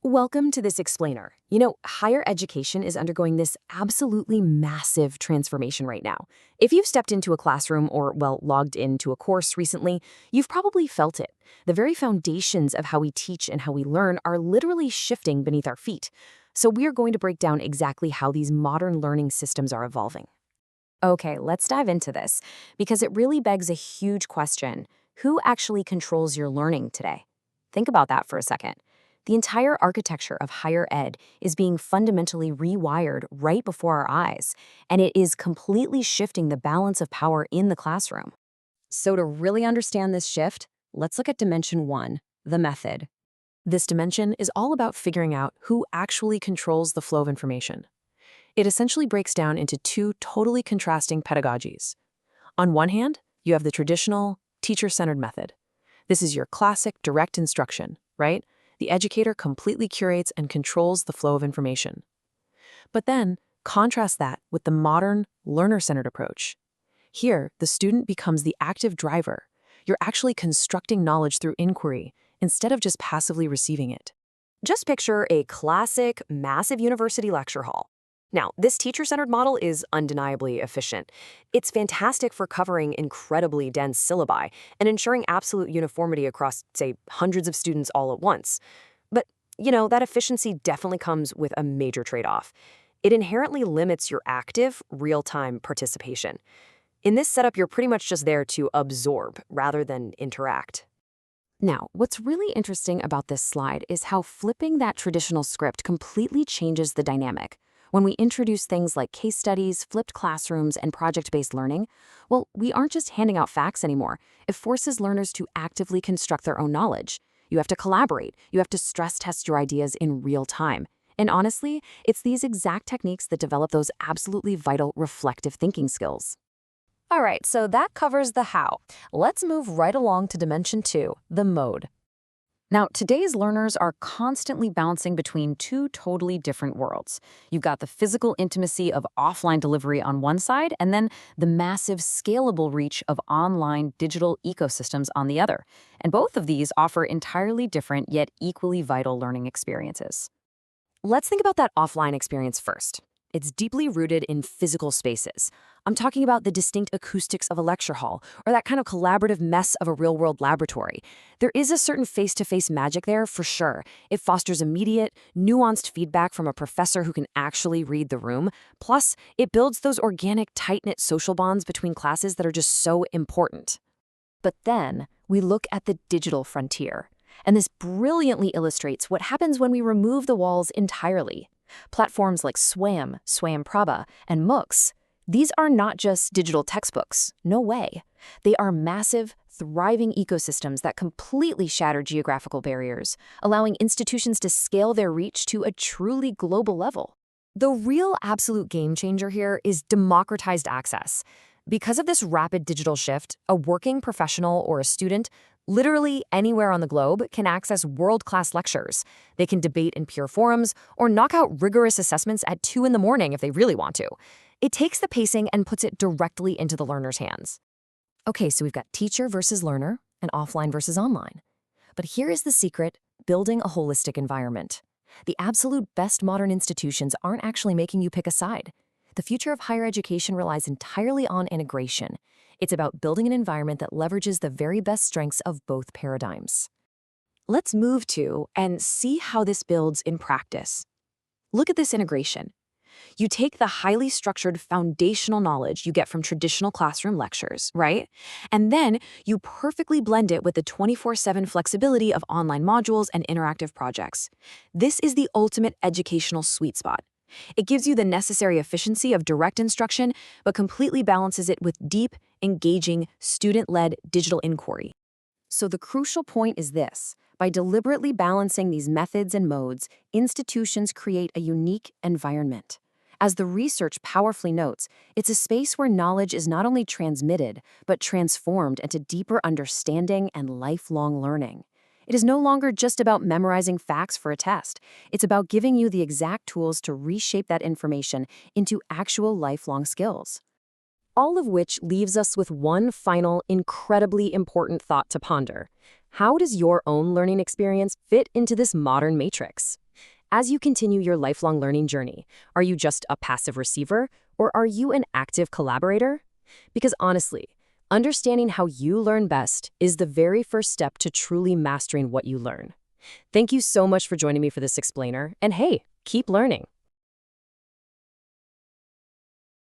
Welcome to this explainer. Higher education is undergoing this absolutely massive transformation right now. If you've stepped into a classroom or, well, logged into a course recently, you've probably felt it. The very foundations of how we teach and how we learn are literally shifting beneath our feet. So we're going to break down exactly how these modern learning systems are evolving. Okay, let's dive into this, because it really begs a huge question. Who actually controls your learning today? Think about that for a second. The entire architecture of higher ed is being fundamentally rewired right before our eyes, and it is completely shifting the balance of power in the classroom. So to really understand this shift, let's look at dimension one, the method. This dimension is all about figuring out who actually controls the flow of information. It essentially breaks down into two totally contrasting pedagogies. On one hand, you have the traditional, teacher-centered method. This is your classic direct instruction, right? The educator completely curates and controls the flow of information. But then, contrast that with the modern, learner-centered approach. Here, the student becomes the active driver. You're actually constructing knowledge through inquiry, instead of just passively receiving it. Just picture a classic, massive university lecture hall. Now, this teacher-centered model is undeniably efficient. It's fantastic for covering incredibly dense syllabi and ensuring absolute uniformity across, say, hundreds of students all at once. But, that efficiency definitely comes with a major trade-off. It inherently limits your active, real-time participation. In this setup, you're pretty much just there to absorb rather than interact. Now, what's really interesting about this slide is how flipping that traditional script completely changes the dynamic. When we introduce things like case studies, flipped classrooms, and project-based learning, well, we aren't just handing out facts anymore. It forces learners to actively construct their own knowledge. You have to collaborate. You have to stress test your ideas in real time. And honestly, it's these exact techniques that develop those absolutely vital reflective thinking skills. All right, so that covers the how. Let's move right along to dimension two, the mode. Now, today's learners are constantly bouncing between two totally different worlds. You've got the physical intimacy of offline delivery on one side, and then the massive scalable reach of online digital ecosystems on the other. And both of these offer entirely different yet equally vital learning experiences. Let's think about that offline experience first. It's deeply rooted in physical spaces. I'm talking about the distinct acoustics of a lecture hall, or that kind of collaborative mess of a real-world laboratory. There is a certain face-to-face magic there, for sure. It fosters immediate, nuanced feedback from a professor who can actually read the room. Plus, it builds those organic, tight-knit social bonds between classes that are just so important. But then, we look at the digital frontier. And this brilliantly illustrates what happens when we remove the walls entirely. Platforms like SWAM, SWAMPrabha, and MOOCs, these are not just digital textbooks. No way. They are massive, thriving ecosystems that completely shatter geographical barriers, allowing institutions to scale their reach to a truly global level. The real absolute game changer here is democratized access. Because of this rapid digital shift, a working professional or a student literally anywhere on the globe can access world-class lectures. They can debate in peer forums or knock out rigorous assessments at 2 in the morning if they really want to. It takes the pacing and puts it directly into the learner's hands. Okay, so we've got teacher versus learner and offline versus online. But here is the secret: building a holistic environment. The absolute best modern institutions aren't actually making you pick a side. The future of higher education relies entirely on integration. It's about building an environment that leverages the very best strengths of both paradigms. Let's move to and see how this builds in practice. Look at this integration. You take the highly structured foundational knowledge you get from traditional classroom lectures, right? And then you perfectly blend it with the 24/7 flexibility of online modules and interactive projects. This is the ultimate educational sweet spot. It gives you the necessary efficiency of direct instruction, but completely balances it with deep, engaging, student-led digital inquiry. So the crucial point is this: by deliberately balancing these methods and modes, institutions create a unique environment. As the research powerfully notes, it's a space where knowledge is not only transmitted, but transformed into deeper understanding and lifelong learning. It is no longer just about memorizing facts for a test. It's about giving you the exact tools to reshape that information into actual lifelong skills. All of which leaves us with one final, incredibly important thought to ponder. How does your own learning experience fit into this modern matrix? As you continue your lifelong learning journey, are you just a passive receiver, or are you an active collaborator? Because honestly, understanding how you learn best is the very first step to truly mastering what you learn. Thank you so much for joining me for this explainer, and hey, keep learning.